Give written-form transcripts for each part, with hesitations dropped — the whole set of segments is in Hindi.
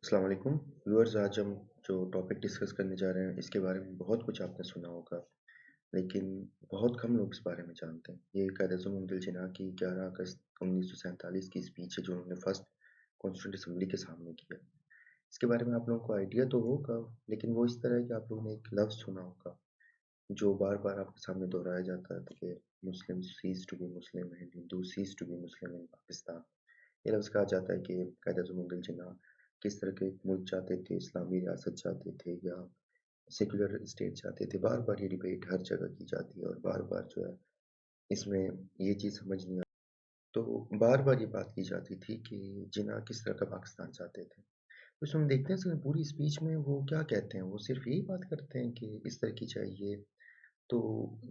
अस्सलाम वालेकुम व्यूअर्स। आज हम जो टॉपिक डिस्कस करने जा रहे हैं इसके बारे में बहुत कुछ आपने सुना होगा, लेकिन बहुत कम लोग इस बारे में जानते हैं। ये कायद-ए-आज़म मुमताज़ जिन्ना की 11 अगस्त 1947 की स्पीच है जो उन्होंने फर्स्ट कॉन्स्टिट्यूंट असेंबली के सामने की है। इसके बारे में आप लोगों को आइडिया तो होगा, लेकिन वो इस तरह है कि आप लोगों ने एक लफ्ज़ सुना होगा जो बार-बार आपके सामने दोहराया जाता है कि Muslim ceases to be Muslim and Hindu ceases to be Muslim in Pakistan. ये लफ्ज़ कहा जाता है कि कायद-ए-आज़म मुमताज़ जिन्ना किस तरह के एक मुल्क चाहते थे, इस्लामी रियासत चाहते थे या सेक्युलर स्टेट चाहते थे। बार-बार ये डिबेट हर जगह की जाती है और बार-बार जो है इसमें ये चीज़ समझ नहीं आती। तो बार-बार ये बात की जाती थी कि जिन्ना किस तरह का पाकिस्तान चाहते थे। तो इसमें हम देखते हैं इसमें पूरी स्पीच में वो क्या कहते हैं, वो सिर्फ़ यही बात करते हैं कि इस तरह की चाहिए। तो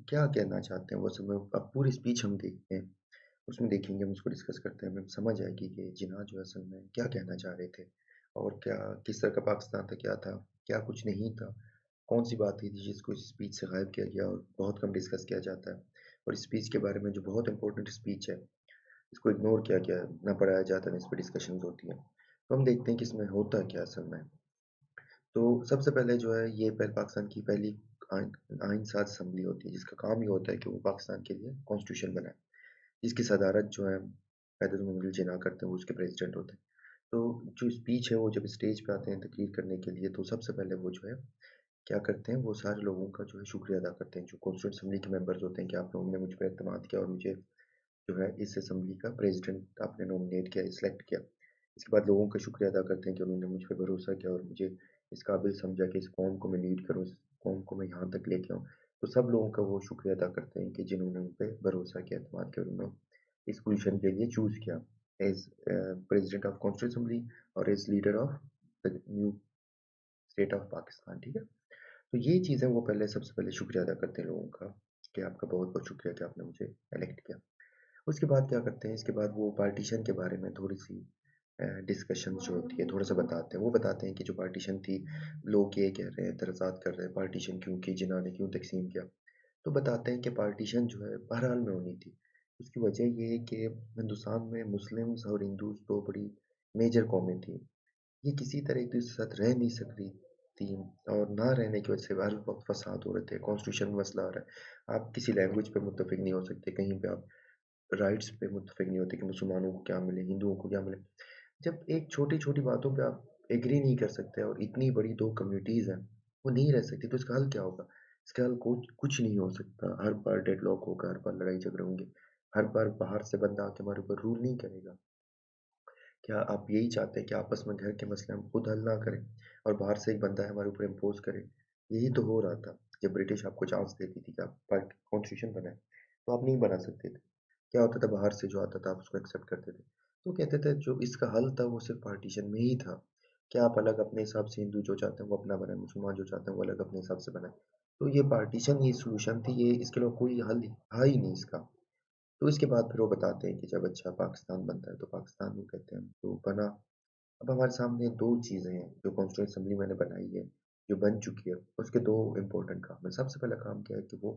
क्या कहना चाहते हैं वो असल में अब पूरी स्पीच हम देखते हैं। उसमें देखेंगे, हम उसको डिस्कस करते हैं, हमें समझ आएगी कि जिन्ना जो है असल में क्या कहना चाह रहे थे और क्या किस तरह का पाकिस्तान था, क्या कुछ नहीं था, कौन-सी बात थी जिसको इस स्पीच से गायब किया गया और बहुत कम डिस्कस किया जाता है। और इस स्पीच के बारे में जो बहुत इम्पोर्टेंट स्पीच है, इसको इग्नोर किया गया, ना पढ़ाया जाता है, ना इस पे डिस्कशंस होती हैं। तो हम देखते हैं कि इसमें होता क्या असल में। तो सबसे पहले जो है ये पाकिस्तान की पहली आइन आइन साज़ असेंबली होती है, जिसका काम ये होता है कि वो पाकिस्तान के लिए कॉन्स्टिट्यूशन बनाए। इसकी सदारत जो है कायद-ए-आज़म मुमताज़ जिन्ना करते हैं, वो उसके प्रेज़िडेंट होते हैं। तो जो स्पीच है वो जब स्टेज पे आते हैं तकरीर करने के लिए, तो सबसे पहले वो जो है क्या करते हैं, वो सारे लोगों का जो है शुक्रिया अदा करते हैं, जो कॉन्स्टिट्यूंट असेंबली के मेंबर्स होते हैं कि आप लोगों ने मुझ पे एतमाद किया और मुझे जो है इस असेंबली का प्रेज़िडेंट आपने नॉमिनेट किया, सिलेक्ट किया। इसके बाद लोगों का शुक्रिया अदा करते हैं कि उन्होंने मुझ पे भरोसा किया और मुझे इस काबिल समझा कि इस कौम को मैं लीड करूँ, इस कौम को मैं यहाँ तक लेके आऊँ। तो सब लोगों का वो शुक्रिया अदा करते हैं कि जिन्होंने उन पे भरोसा किया, एतमाद किया और उन्हें इस पोज़ीशन के लिए चूज़ किया as president of constituent assembly और as leader of the new state of Pakistan, ठीक है? तो ये चीज़ है, वो पहले सबसे पहले शुक्रिया अदा करते हैं लोगों का कि आपका बहुत-बहुत शुक्रिया कि आपने मुझे इलेक्ट किया। उसके बाद क्या करते हैं, इसके बाद वो पार्टीशन के बारे में थोड़ी-सी डिस्कशंस जो होती है, थोड़ा-सा बताते हैं। वो बताते हैं कि जो पार्टीशन थी, लोग ये कह रहे हैं, एतराज़ात कर रहे हैं, पार्टीशन क्यों की, जिन्ना ने क्यों तक़सीम किया। तो बताते हैं कि पार्टीशन जो है बहरहाल में होनी थी। उसकी वजह ये है कि हिंदुस्तान में मुस्लिम्स और हिंदूज़ 2 बड़ी मेजर कौमें थीं। ये किसी तरह एक-दूसरे के साथ रह नहीं सक रही थी और ना रहने की वजह से हर वक़्त फ़साद हो रहे थे, कॉन्स्टिट्यूशन में मसला आ रहा है। आप किसी लैंग्वेज पे मुत्तफ़िक नहीं हो सकते, कहीं पे आप राइट्स पे मुत्तफ़िक नहीं होते कि मुसलमानों को क्या मिले, हिंदुओं को क्या मिले। जब एक छोटी-छोटी बातों पे आप एग्री नहीं कर सकते और इतनी बड़ी 2 कम्युनिटीज़ हैं, वो नहीं रह सकती, तो इसका हल क्या होगा? इसका हल कुछ नहीं हो सकता। हर बार डेडलॉक होगा, हर बार लड़ाई-झगड़े होंगे, हर बार बाहर से बंदा आके हमारे ऊपर रूल नहीं करेगा। क्या आप यही चाहते हैं कि आपस में घर के मसले हम खुद हल ना करें और बाहर से एक बंदा है हमारे ऊपर इम्पोज़ करे? यही तो हो रहा था, जब ब्रिटिश आपको चांस देती थी कि आप पार्ट कॉन्स्टिट्यूशन बनाएँ, तो आप नहीं बना सकते थे। क्या होता था, बाहर से जो आता था आप उसको एक्सेप्ट करते थे। तो कहते थे जो इसका हल था वो सिर्फ़ पार्टीशन में ही था। क्या आप अलग अपने हिसाब से, हिंदू जो चाहते हैं वो अपना बनाएँ, मुसलमान जो चाहते हैं वो अलग अपने हिसाब से बनाएँ। तो ये पार्टीशन ही सॉल्यूशन थी, ये इसके अलावा कोई हल था ही नहीं इसका। तो इसके बाद फिर वो बताते हैं कि जब अच्छा पाकिस्तान बनता है, तो पाकिस्तान वो कहते हैं तो बना। अब हमारे सामने 2 चीज़ें हैं जो कॉन्स्टिट्यूंट असेंबली मैंने बनाई है, जो बन चुकी है, उसके 2 इम्पोर्टेंट काम हैं। सबसे पहला काम क्या है कि वो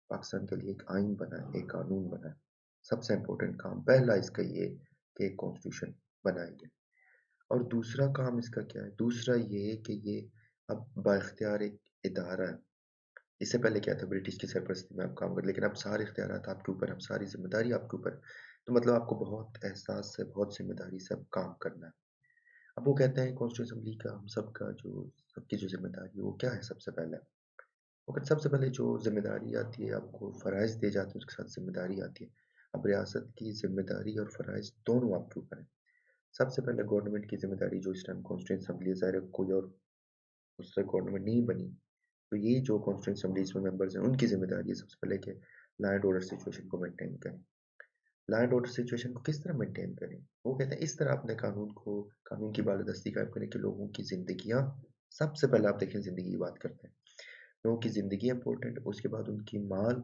पाकिस्तान के लिए एक आइन बनाए, एक कानून बनाए। सबसे इम्पोर्टेंट काम पहला इसका ये है कि एक कॉन्स्टिट्यूशन बनाएँगे। और दूसरा काम इसका क्या है? दूसरा ये है कि ये अब बाइख्तियार एक इदारा है। इससे पहले क्या था, ब्रिटिश की सरपरस्ती में आप काम करते, लेकिन अब सारे इख्तियारात आपके ऊपर, अब सारी ज़िम्मेदारी आपके ऊपर है। तो मतलब आपको बहुत एहसास से, बहुत ज़िम्मेदारी से अब काम करना है। अब वो कहते हैं कॉन्स्टिट्यूंट असेंबली का हम सबकी जो ज़िम्मेदारी है वो क्या है सबसे पहले? वो कहते हैं सबसे पहले जो ज़िम्मेदारी आती है, आपको फ़राइज़ दिए जाते हैं, उसके साथ ज़िम्मेदारी आती है। अब रियासत की ज़िम्मेदारी और फ़राइज़ दोनों आपके ऊपर है। सबसे पहले गवर्नमेंट की ज़िम्मेदारी, जो इस टाइम कॉन्स्टिट्यूंट असेंबली है, ज़ाहिर है कोई और उस तरह गवर्नमेंट नहीं बनी। तो ये जो कॉन्स्टिट्यूंट असेंबलीज़ में मेंबर्स हैं, उनकी ज़िम्मेदारी है सबसे पहले कि लॉ एंड ऑर्डर सिचुएशन को मेंटेन करें। लॉ एंड ऑर्डर सिचुएशन को किस तरह मेंटेन करें? वो कहते हैं इस तरह अपने कानून की बालादस्ती कायम करें कि लोगों की ज़िंदगियाँ, सबसे पहले आप देखें ज़िंदगी की बात करते हैं। लोगों की ज़िंदगी इम्पोर्टेंट है, उसके बाद उनकी माल,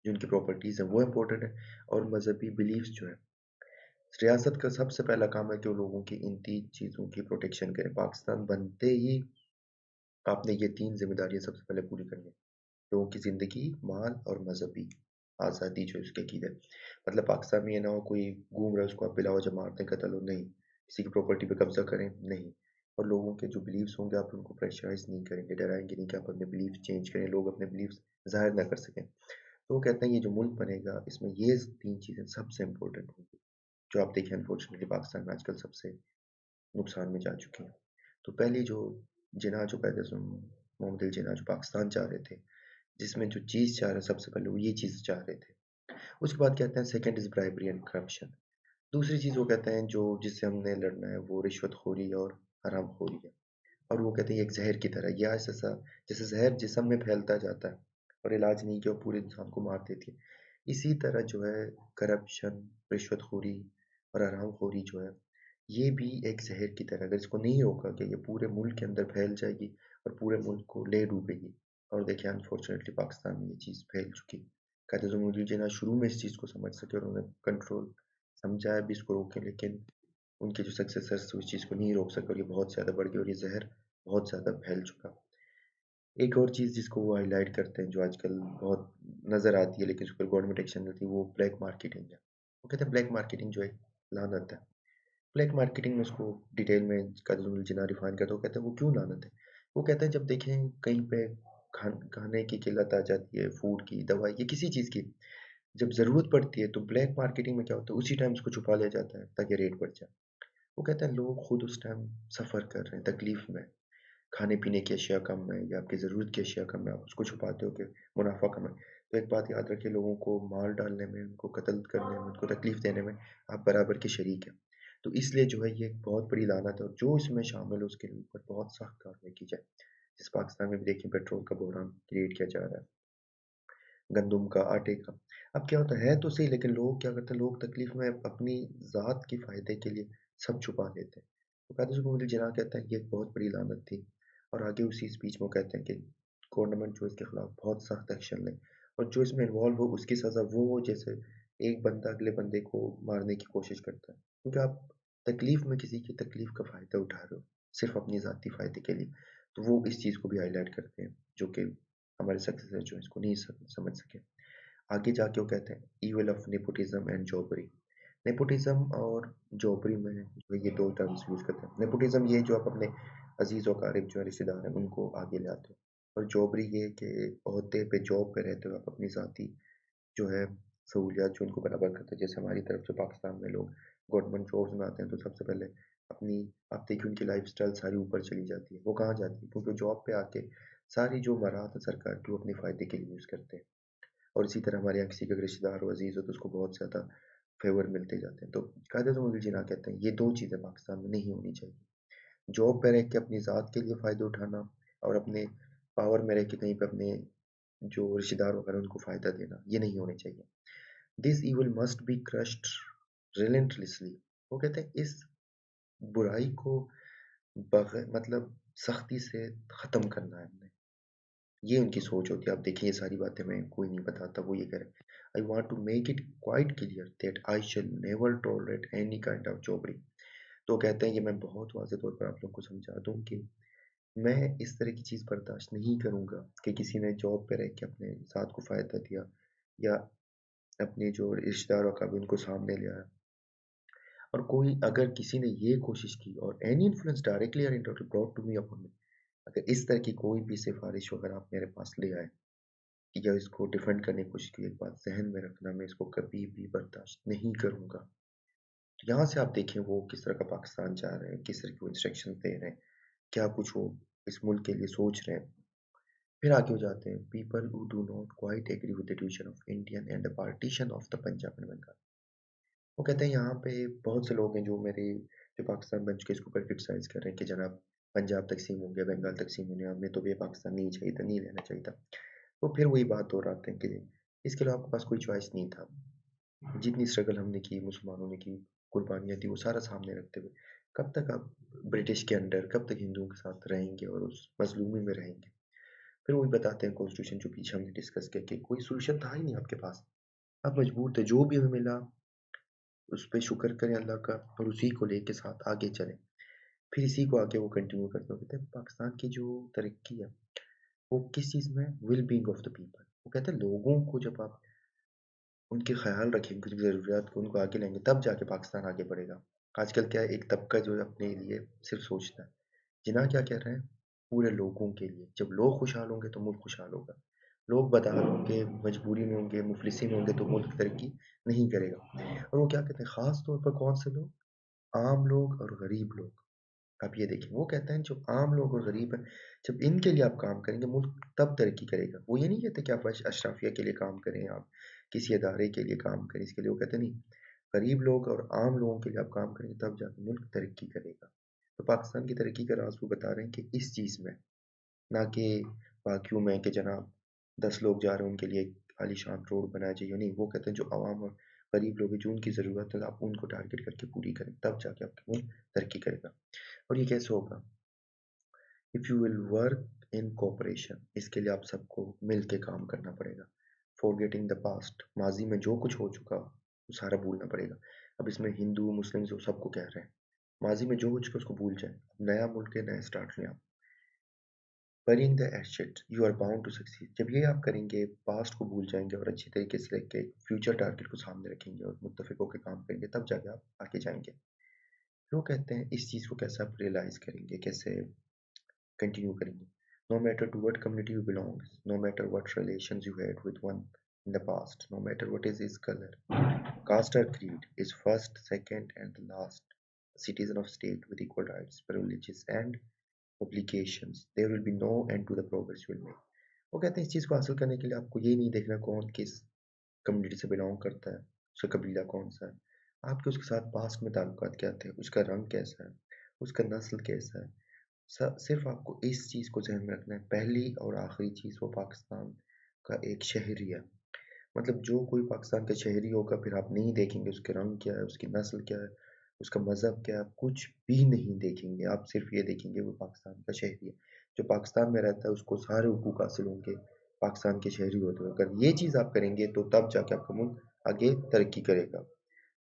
जो उनकी प्रॉपर्टीज़ हैं वो इम्पोर्टेंट है और मज़हबी बिलीफ्स जो हैं। रियासत का सबसे पहला काम है कि वो लोगों की इन 3 चीज़ों की प्रोटेक्शन करें। पाकिस्तान बनते ही आपने ये 3 ज़िम्मेदारियाँ सबसे पहले पूरी करनी है। लोगों की ज़िंदगी, माल और मज़हबी आज़ादी, जो इसकी अकीद है। मतलब पाकिस्तान में ये ना हो कोई घूम रहा है उसको आप बिला वजह मार दें, कत्ल हो, नहीं। किसी की प्रॉपर्टी पे कब्ज़ा करें, नहीं। और लोगों के जो बिलीव्स होंगे आप उनको प्रेशराइज़ नहीं करेंगे, डराएँगे नहीं कि आप अपने बिलीफ चेंज करें, लोग अपने बिलीव्स ज़ाहिर ना कर सकें। तो वो कहते हैं ये जो मुल्क बनेगा इसमें ये 3 चीज़ें सबसे इम्पोर्टेंट होंगी, जो आप देखिए अनफॉर्चुनेटली पाकिस्तान में आजकल सबसे नुकसान में जा चुकी हैं। तो पहली जो जिनाह जो कायद-ए-आज़म मोहम्मद अली जिन्नाह जो पाकिस्तान चाह रहे थे, जिसमें जो चीज़ चाह रहे सबसे पहले वो ये चीज़ चाह रहे थे। उसके बाद कहते हैं second is bribery and corruption. दूसरी चीज़ वो कहते हैं जो जिससे हमने लड़ना है वो रिश्वतखोरी और हरामखोरी है। और वो कहते हैं ये एक ज़हर की तरह है, या ऐसा जैसे ज़हर जिस्म में फैलता जाता है और इलाज नहीं किया वो पूरे इंसान को मार देती है। इसी तरह जो है करप्शन, रिश्वतखोरी और हरामखोरी जो है, ये भी एक ज़हर की तरह अगर इसको नहीं रोका गया, ये पूरे मुल्क के अंदर फैल जाएगी और पूरे मुल्क को ले डूबेगी। और देखिए अनफॉर्चुनेटली पाकिस्तान में ये चीज़ फैल चुकी है। कायद-ए-आज़म जिन्ना शुरू में इस चीज़ को समझ सके और उन्होंने कंट्रोल समझाया भी इसको रोकें, लेकिन उनके जो सक्सेसर्स थे उस चीज़ को नहीं रोक सके और ये बहुत ज़्यादा बढ़ गई और ये ज़हर बहुत ज़्यादा फैल चुका। एक और चीज़ जिसको वो हाइलाइट करते हैं जो आजकल बहुत नज़र आती है लेकिन उस पर गवर्नमेंट एक्शन नहीं लेती, वो ब्लैक मार्केटिंग है। वो कहते हैं ब्लैक मार्केटिंग जो है लानत है। ब्लैक मार्केटिंग में उसको डिटेल में काज़ी जिन्ना डिफाइन करते हैं, वो कहते हैं वो क्यों लानत है? वो कहते हैं जब देखें कहीं पे खाने की किल्लत आ जाती है, फूड की, दवाई की, किसी चीज़ की, जब ज़रूरत पड़ती है तो ब्लैक मार्केटिंग में क्या होता है उसी टाइम उसको छुपा लिया जाता है ताकि रेट बढ़ जाए। वो कहते हैं लोग खुद उस टाइम सफ़र कर रहे हैं, तकलीफ़ में, खाने-पीने की अशिया कम है या आपकी ज़रूरत की अशिया कम है, आप उसको छुपाते हो कि मुनाफ़ा कम है। तो एक बात याद रखिए लोगों को मार डालने में, उनको कत्ल करने में, उनको तकलीफ़ देने में आप बराबर के शरीक हैं। तो इसलिए जो है ये एक बहुत बड़ी लानत है और जो इसमें शामिल है उसके ऊपर बहुत सख्त कार्रवाई की जाए। जिस पाकिस्तान में भी देखिए पेट्रोल का बहरान क्रिएट किया जा रहा है, गंदुम का, आटे का। अब क्या होता है तो सही लेकिन लोग क्या करते हैं, लोग तकलीफ़ में अपनी ज़ात के फ़ायदे के लिए सब छुपा लेते हैं। तो कायदे मुहम्मद जिन्ना कहते हैं ये एक बहुत बड़ी लानत थी और आगे उसी स्पीच में वो कहते हैं कि गवर्नमेंट जो इसके खिलाफ बहुत सख्त एक्शन ले और जो इसमें इन्वॉल्व हो उसकी सज़ा वो हो जैसे एक बंदा अगले बंदे को मारने की कोशिश करता है। क्योंकि आप तकलीफ़ में किसी की तकलीफ़ का फ़ायदा उठा रहे हो, सिर्फ़ अपनी ज़ाती फ़ायदे के लिए। तो वो इस चीज़ को भी हाइलाइट करते हैं, जो कि हमारे सक्सेसर जो है इसको नहीं समझ सके। आगे जाके वो कहते हैं evil of nepotism and jobbery. Nepotism और जॉबरी में जो है ये 2 टर्म्स यूज़ करते हैं। नेपोटिज्म ये जो आप अपने अज़ीज़-ओ-अक़ारिब जो है रिश्तेदार हैं उनको आगे ले आते हो और जॉबरी ये कि ओहदे पे जॉब पे रहते हो आप अपनी ज़ाती जो है सहूलियात जो उनको बराबर करते हैं। जैसे हमारी तरफ से पाकिस्तान में लोग गवर्नमेंट जॉब्स में आते हैं तो सबसे पहले अपनी आप देखिए उनकी लाइफ़स्टाइल सारी ऊपर चली जाती है। वो कहाँ जाती है? क्योंकि जॉब पे आके सारी जो मराहत है सरकार की वो अपने फ़ायदे के लिए यूज़ करते हैं। और इसी तरह हमारे यहाँ किसी का रिश्तेदार हो, अज़ीज़ हो तो उसको बहुत ज़्यादा फ़ेवर मिलते जाते हैं। तो कायदे-ए-आज़म जिन्ना कहते हैं ये 2 चीज़ें पाकिस्तान में नहीं होनी चाहिए। जॉब पे रह के अपनी ज़ात के लिए फ़ायदा उठाना और अपने पावर में रह के कहीं पे अपने जो रिश्तेदार वगैरह उनको फ़ायदा देना, ये नहीं होने चाहिए। This evil must be crushed relentlessly. वो कहते हैं इस बुराई को मतलब सख्ती से ख़त्म करना है हमने। ये उनकी सोच होती है। आप देखिए ये सारी बातें मैं कोई नहीं बताता, वो ये कह रहे हैं, I want to make it quite clear that I shall never tolerate any kind of jobbery. तो कहते हैं कि मैं बहुत वाज़ेह तौर पर आप लोगों को समझा दूँ कि मैं इस तरह की चीज़ बर्दाश्त नहीं करूँगा कि किसी ने जॉब पे रह के अपने ज़ात को फ़ायदा दिया या अपने जो रिश्तेदार वक़ाबिल उनको सामने ले आया। और कोई अगर किसी ने ये कोशिश की और एनी इन्फ्लुएंस डायरेक्टली और indirectly brought to me upon me, अगर इस तरह की कोई भी सिफ़ारिश अगर आप मेरे पास ले आए या इसको डिफेंड करने की कोशिश की, एक बात ज़हन में रखना मैं इसको कभी भी बर्दाश्त नहीं करूँगा। तो यहाँ से आप देखें वो किस तरह का पाकिस्तान चाह रहे हैं, किस तरह की वो इंस्ट्रक्शंस दे रहे हैं, क्या कुछ वो इस मुल्क के लिए सोच रहे हैं। फिर आगे हो जाते हैं people who do not quite agree with the division of Indian and the partition of the Punjab and Bengal. वो कहते हैं यहाँ पे बहुत से लोग हैं जो मेरे जो पाकिस्तान बन चुके हैं इसके ऊपर क्रिटिसाइज़ कर रहे हैं कि जनाब पंजाब तकसीम हो गया, बंगाल तकसीम होने हमें तो ये पाकिस्तान नहीं चाहिए था, नहीं रहना चाहिए था। तो फिर वही बात दोहराते हैं कि इसके अलावा आपके पास कोई चॉइस नहीं था। जितनी स्ट्रगल हमने की, मुसलमानों ने की, कुर्बानियाँ दी, वो सारा सामने रखते हुए, कब तक आप ब्रिटिश के अंडर, कब तक हिंदुओं के साथ रहेंगे और उस मज़लूमी में रहेंगे? फिर वही बताते हैं कॉन्स्टिट्यूशन जो पीछे हमने डिस्कस किया कि कोई सॉल्यूशन था ही नहीं आपके पास। आप मजबूर थे, जो भी हमें मिला, उस पे शुक्र करें अल्लाह का और उसी को लेके साथ आगे चलें। फिर इसी को आगे वो कंटिन्यू करते हुए कहते हैं पाकिस्तान की जो तरक्की है, वो किस चीज़ में है? Well being of the people. वो कहते हैं लोगों को जब आप उनके ख़्याल रखेंगे, उनकी ज़रूरियात को उनको आगे लाएँगे, तब जाके पाकिस्तान आगे बढ़ेगा। आजकल क्या है, एक तबका जो है अपने लिए सिर्फ़ सोचता है। जिना क्या कह रहे हैं? पूरे लोगों के लिए। जब लोग खुशहाल होंगे तो मुल्क खुशहाल होगा। लोग बदहाल होंगे, मजबूरी में होंगे, मुफलिसी में होंगे तो मुल्क तरक्की नहीं करेगा। और वो क्या कहते हैं ख़ास तौर पर कौन से लोग? आम लोग और गरीब लोग। आप ये देखिए, वो कहते हैं जो आम लोग और गरीब हैं, जब इनके लिए आप काम करेंगे मुल्क तब तरक्की करेगा। वो ये नहीं कहते कि आप अशराफिया के लिए काम करें, आप किसी इदारे के लिए काम करें, इसके लिए वो कहते नहीं, गरीब लोग और आम लोगों के लिए आप काम करेंगे तब जाके मुल्क तरक्की करेगा। तो पाकिस्तान की तरक्की का राज़ वो बता रहे हैं कि इस चीज़ में, ना कि बाकियों में कि जनाब 10 लोग जा रहे हैं उनके लिए आलीशान रोड बनाया चाहिए, नहीं, वो कहते हैं जो अवाम और गरीब लोग हैं, जो उनकी ज़रूरत है, आप उनको टारगेट करके पूरी करें, तब जाके आपका मुल्क तरक्की करेगा। और ये कैसे होगा? If you will work in cooperation, इसके लिए आप सबको मिल के काम करना पड़ेगा। फॉरगेटिंग द पास्ट, माजी में जो कुछ हो चुका वो सारा भूलना पड़ेगा। अब इसमें हिंदू मुस्लिम जो सबको कह रहे हैं, माजी में जो हो चुका उसको भूल जाए, नया मुल्क है, नया स्टार्ट लें आप। Burying the asset, you are bound to succeed, जब ये आप करेंगे, पास्ट को भूल जाएंगे और अच्छी तरीके से लेके फ्यूचर टारगेट को सामने रखेंगे और मुत्तफिक होकर काम करेंगे, तब जाके आप आगे जाएंगे। लोग कहते हैं इस चीज़ को कैसे आप रियलाइज करेंगे, कैसे कंटिन्यू करेंगे? No matter to what community you belong, no matter what relations you had with one in the past, no matter what is his color, caste or creed, is first, second, and the last citizen of state with equal rights, privileges, and obligations. There will be no end to the progress you will make. वो कहते हैं इस चीज़ को हासिल करने के लिए आपको ये नहीं देखना कौन किस कम्युनिटी से बिलोंग करता है, उसका कबीला कौन सा है, आपके उसके साथ पास्ट में ताल्लुकात क्या थे, उसका रंग कैसा है, उसका नस्ल कैसा है। सिर्फ आपको इस चीज़ को ज़हन में रखना है, पहली और आखिरी चीज़ वो पाकिस्तान का एक शहरी है। मतलब जो कोई पाकिस्तान का शहरी होगा फिर आप नहीं देखेंगे उसके रंग क्या है, उसकी नस्ल क्या है, उसका मज़हब क्या है, आप कुछ भी नहीं देखेंगे। आप सिर्फ ये देखेंगे वो पाकिस्तान का शहरी है। जो पाकिस्तान में रहता है उसको सारे हुकूक हासिल होंगे पाकिस्तान के शहरी होते हुए। अगर ये चीज़ आप करेंगे तो तब जाके आपका मुल्क आगे तरक्की करेगा।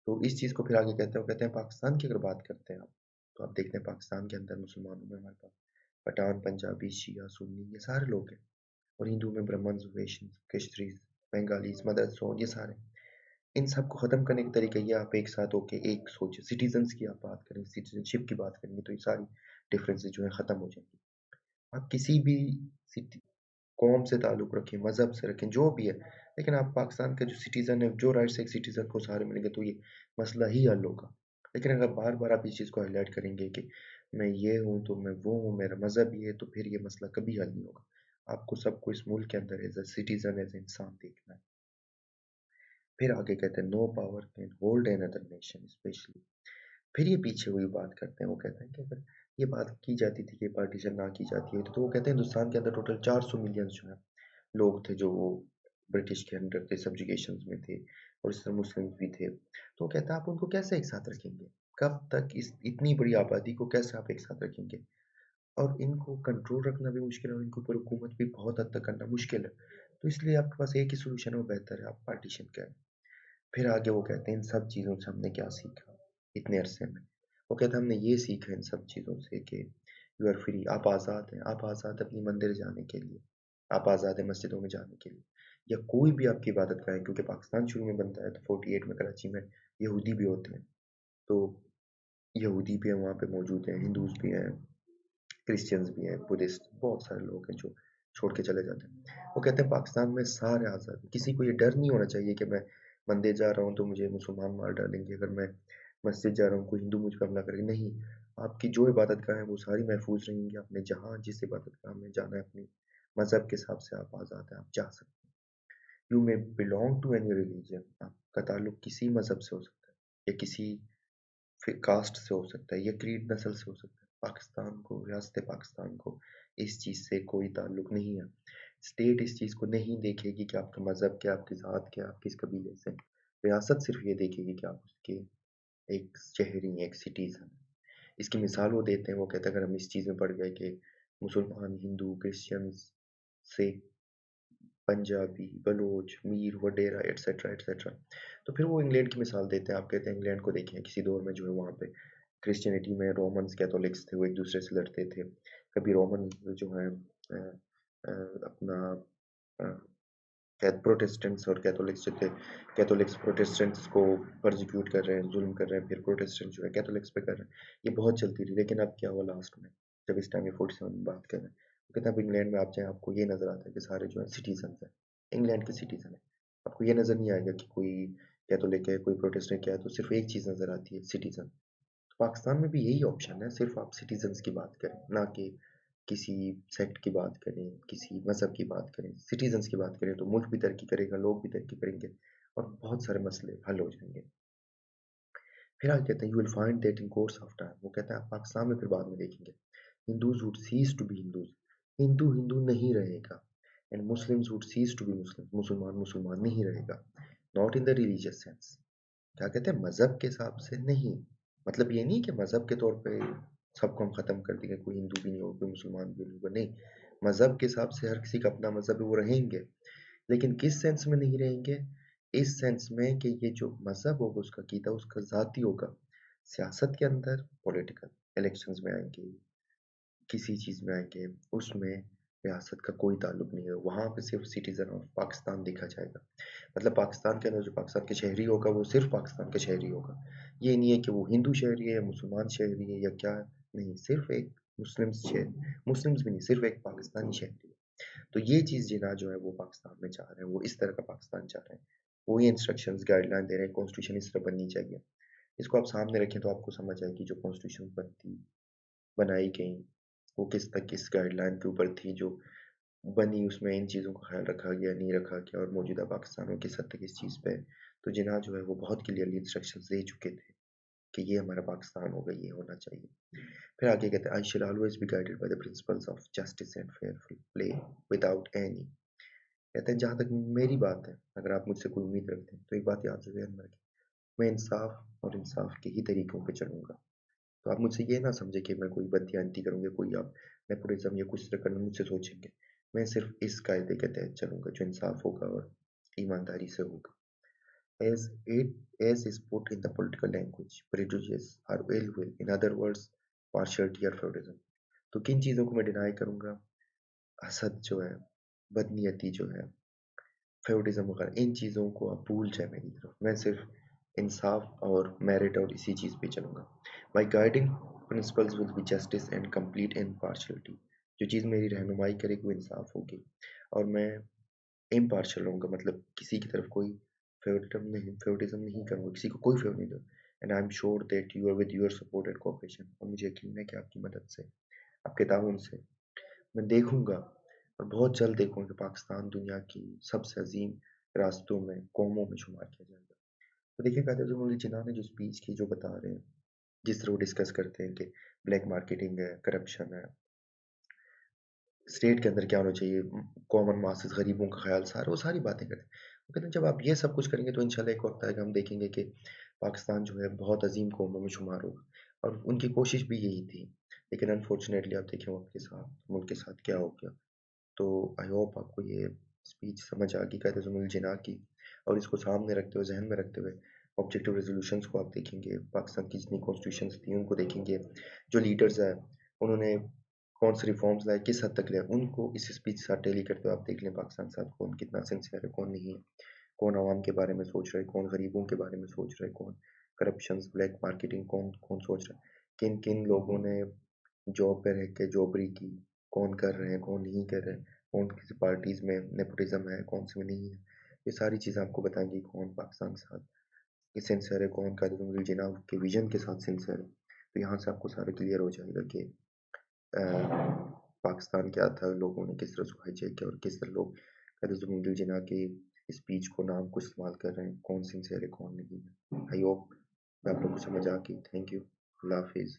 तो इस चीज़ को फिर आगे कहते हैं, वो कहते हैं पाकिस्तान की अगर बात करते हैं आप, तो आप देखते हैं पाकिस्तान के अंदर मुसलमानों में हमारे पास पठान, पंजाबी, शिया, सुन्नी ये सारे लोग हैं। और हिंदू में ब्राह्मण्स, वैश्य, कश्मीरीज़, बंगालीज़, मदरसों ये सारे। इन सबको ख़त्म करने का तरीका ये आप एक साथ होके एक सोचिए। सिटीज़न्स की आप बात करें, सिटीज़नशिप की बात करेंगे तो ये सारी डिफरेंसेस जो हैं ख़त्म हो जाएँगी। आप किसी भी सिटी कौम से ताल्लुक़ रखें, मज़हब से रखें, जो भी है, लेकिन आप पाकिस्तान का जो सिटीज़न है, जो राइट्स एक सिटीज़न को सारे मिलेंगे तो ये मसला ही हल होगा। लेकिन अगर बार-बार आप इस चीज़ को हाइलाइट करेंगे कि मैं ये हूँ, तो मैं वो हूँ, मेरा मज़हब ये है, तो फिर ये मसला कभी हल नहीं होगा। आपको सबको इस मुल्क के अंदर as a citizen, as a इंसान देखना है। फिर आगे कहते हैं no power can hold another nation specially. फिर ये पीछे हुई बात करते हैं, वो कहते हैं कि अगर ये बात की जाती थी कि पार्टीशन ना की जाती है तो वो कहते हैं हिंदुस्तान के अंदर टोटल 400 मिलियन जो है लोग थे जो ब्रिटिश के अंडर थे, सब्जुगेशंस में थे और इस तरह मुस्लिम्स भी थे। तो वो कहता है आप उनको कैसे एक साथ रखेंगे? कब तक इस इतनी बड़ी आबादी को कैसे आप एक साथ रखेंगे? और इनको कंट्रोल रखना भी मुश्किल है और इनके ऊपर हुकूमत भी बहुत हद तक करना मुश्किल है। तो इसलिए आपके पास एक ही सॉल्यूशन है, वो बेहतर है आप पार्टीशन करें। फिर आगे वो कहते हैं इन सब चीज़ों से हमने क्या सीखा इतने अरसे में? वो कहते हैं हमने ये सीखा इन सब चीज़ों से कि यू आर फ्री, आप आज़ाद हैं, आप आज़ाद हैं अपनी मंदिर जाने के लिए, आप आज़ाद हैं मस्जिदों में जाने के लिए या कोई भी आपकी इबादत गाह क्योंकि पाकिस्तान शुरू में बनता है तो 48 में कराची में यहूदी भी होते हैं, तो यहूदी भी हैं वहाँ पे मौजूद हैं, हिंदूज़ भी हैं, क्रिश्चियंस भी हैं, बुद्धिस्ट बहुत सारे लोग हैं जो छोड़ के चले जाते हैं। वो कहते हैं पाकिस्तान में सारे आज़ाद हैं, किसी को ये डर नहीं होना चाहिए कि मैं मंदिर जा रहा हूँ तो मुझे मुसलमान मार डालेंगे, अगर मैं मस्जिद जा रहा हूँ कोई हिंदू मुझ पे हमला करेगा, नहीं। आपकी जो इबादतगाह हैं वो सारी महफूज रहेंगी, आपने जहाँ जिस इबादतगाह में जाना है अपनी मज़हब के हिसाब से आप आज़ाद हैं, आप जा सकते हैं। You may belong to any religion, आपका ताल्लुक किसी मज़हब से हो सकता है या किसी फिर कास्ट से हो सकता है या क्रीड नस्ल से हो सकता है। पाकिस्तान को, रियासत पाकिस्तान को इस चीज़ से कोई ताल्लुक नहीं है। स्टेट इस चीज़ को नहीं देखेगी कि आपका मज़हब क्या, आपकी ज़ात क्या, आप किस कबीले से हैं। रियासत सिर्फ ये देखेगी कि आप उसके एक शहरी, एक सिटीज़न। इसकी मिसाल वो देते हैं, वो कहते हैं अगर हम इस चीज़ में पड़ गए कि मुसलमान, हिंदू, क्रिश्चियंस, सिख, पंजाबी, बलोच, मीर वगैरह एटसेट्रा एटसेट्रा। तो फिर वो इंग्लैंड की मिसाल देते हैं, आप कहते हैं इंग्लैंड को देखें किसी दौर में जो है वहाँ पे क्रिश्चियनिटी में रोमन्स, कैथोलिक्स थे, वो एक दूसरे से लड़ते थे। कभी रोमन जो हैं अपना प्रोटेस्टेंट्स और कैथोलिक्स जो थे, कैथोलिक्स प्रोटेस्टेंट्स को परसिक्यूट कर रहे हैं, जुल्म कर रहे हैं, फिर प्रोटेस्टेंट जो है कैथोलिक्स पे कर रहे हैं। ये बहुत चलती रही, लेकिन अब क्या हुआ लास्ट में? जब इस टाइम ये 47 में बात कर रहे हैं। वो कहते हैं अब इंग्लैंड में आप जाएँ आपको ये नज़र आता है कि सारे जो हैं सिटीज़न्स हैं, इंग्लैंड के सिटीज़न हैं। आपको ये नज़र नहीं आएगा कि कोई कैथोलिक है, कोई प्रोटेस्टेंट क्या है, तो सिर्फ़ एक चीज़ नज़र आती है सिटीज़न। तो पाकिस्तान में भी यही ऑप्शन है, सिर्फ़ आप सिटीज़न्स की बात करें, ना कि किसी सेक्ट की बात करें, किसी मज़हब की बात करें, सिटीज़न्स की बात करें तो मुल्क भी तरक्की करेगा, लोग भी तरक्की करेंगे और बहुत सारे मसले हल हो जाएँगे। फिर आगे कहते हैं you will find that in course of time वो कहता है आप पाकिस्तान में फिर बाद में देखेंगे Hindus would cease to be Hindus Hindu Hindu नहीं रहेगा and Muslims would cease to be Muslim मुसलमान मुसलमान नहीं रहेगा not in the religious sense क्या कहते हैं मजहब के हिसाब से नहीं मतलब ये नहीं कि मजहब के तौर पे सबको हम खत्म कर देंगे कोई हिंदू भी नहीं होगा कोई मुसलमान भी नहीं होगा नहीं मजहब के हिसाब से हर किसी का अपना मजहब है वो रहेंगे लेकिन किस सेंस में नहीं रहेंगे इस सेंस में कि ये जो मजहब होगा उसका कीदा उसका ज़ाती होगा सियासत के अंदर पॉलिटिकल इलेक्शंस में आएंगे किसी चीज़ में आएंगे उसमें रियासत का कोई ताल्लुक नहीं है वहाँ पे सिर्फ सिटीज़न ऑफ पाकिस्तान देखा जाएगा मतलब पाकिस्तान के अंदर जो पाकिस्तान के शहरी होगा वो सिर्फ पाकिस्तान का शहरी होगा ये नहीं है कि वो हिंदू शहरी है या मुसलमान शहरी है या क्या नहीं सिर्फ एक मुस्लिम्स भी नहीं सिर्फ एक पाकिस्तानी शहरी है तो ये चीज़ जिना जो है वो पाकिस्तान में चाह रहे हैं वो इस तरह का पाकिस्तान चाह रहे हैं वो ये इंस्ट्रक्शंस गाइडलाइन दे रहे हैं कॉन्स्टिट्यूशन इस तरह बननी चाहिए इसको आप सामने रखें तो आपको समझ आएगी जो कॉन्स्टिट्यूशन बनती बनाई गई वो किस तक किस गाइडलाइन के ऊपर थी जो बनी उसमें इन चीज़ों का ख्याल रखा गया नहीं रखा गया और मौजूदा पाकिस्तान में किस हद तक इस चीज़ पे तो जिन्हा जो है वो बहुत क्लियरली इंस्ट्रक्शंस दे चुके थे कि ये हमारा पाकिस्तान होगा ये होना चाहिए फिर आगे कहते हैं I shall always be guided by the principles of justice and fearful play without any कहते हैं जहाँ तक मेरी बात है अगर आप मुझसे कोई उम्मीद रखते हैं तो एक बात याद से ध्यान में रखें मैं इंसाफ और इंसाफ के ही तरीकों पे चलूंगा तो आप मुझसे ये ना समझे कि मैं कोई बददियानती करूँगा कोई आप नेपोटिज्म या कुछ तरह का मुझसे सोचेंगे मैं सिर्फ इस कायदे के तहत चलूंगा जो इंसाफ होगा और ईमानदारी से होगा as it as is put in the political language prejudice or ill will in other words partiality or feudalism तो किन चीज़ों को मैं डिनाई करूंगा हसद जो है बदनीयती जो है फेवरिज्म वगैरह इन चीज़ों को आप भूल जाए मेरी तरफ मैं सिर्फ इंसाफ और मेरिट और इसी चीज़ पे चलूँगा my guiding principles will be justice and complete impartiality जो चीज़ मेरी रहनुमाई करेगी वो इंसाफ होगी और मैं इम्पार्शल रहूँगा मतलब किसी की तरफ कोई फेवरिज्म नहीं करूँगा किसी को कोई फेवर नहीं दूँ and I am sure that you are with your support and cooperation और मुझे यकीन है कि आपकी मदद से आपके ताउन से मैं देखूँगा और बहुत जल्द देखूँगा कि पाकिस्तान दुनिया की सबसे अजीम रास्तों में कौमों में शुमार किया जाएगा तो देखिए कायदे अज़म जिन्ना ने जो स्पीच की जो बता रहे हैं जिस तरह वो डिस्कस करते हैं कि ब्लैक मार्केटिंग है करप्शन है स्टेट के अंदर क्या होना चाहिए कॉमन मासेस गरीबों का ख्याल सारा वो सारी बातें करते हैं वो कहते हैं जब आप ये सब कुछ करेंगे तो इंशाल्लाह एक वक्त आएगा हम देखेंगे कि पाकिस्तान जो है बहुत अजीम कौमों में शुमार होगा और उनकी कोशिश भी यही थी लेकिन अनफॉर्चुनेटली आप देखें वक्त के साथ मुल्क के साथ क्या हो गया तो आई होप आपको ये स्पीच समझ आ गई कायदे जिना की और इसको सामने रखते हुए जहन में रखते हुए ऑब्जेक्टिव रेजोल्यूशंस को आप देखेंगे पाकिस्तान की जितनी कॉन्स्टिट्यूशंस थी उनको देखेंगे जो लीडर्स हैं उन्होंने कौन से रिफॉर्म्स लाए किस हद तक लाए उनको इस स्पीच के साथ टेली करते हुए आप देख लें पाकिस्तान के साथ कौन कितना सिंसियर है कौन नहीं है कौन आवाम के बारे में सोच रहा है कौन गरीबों के बारे में सोच रहा है कौन करप्शन ब्लैक मार्केटिंग कौन कौन सोच रहा है किन किन लोगों ने जॉब पे रह के जॉबरी की कौन कर रहे हैं कौन नहीं कर रहे हैं कौन किसी पार्टीज में नेपोटिज्म है कौन से में नहीं है ये सारी चीज़ें आपको बताएंगी कौन पाकिस्तान के साथ सिंसियर है कौन कायदे जिना के विजन के साथ सिंसियर है तो यहाँ से आपको सारा क्लियर हो जाएगा कि पाकिस्तान क्या था लोगों ने किस तरह उसको हाईजैक किया और किस तरह लोग कायदे जिना के स्पीच को नाम को इस्तेमाल कर रहे हैं कौन सिंसियर है कौन नहीं है आई होप आप लोग को समझ आ गई थैंक यू अल्लाह हाफिज़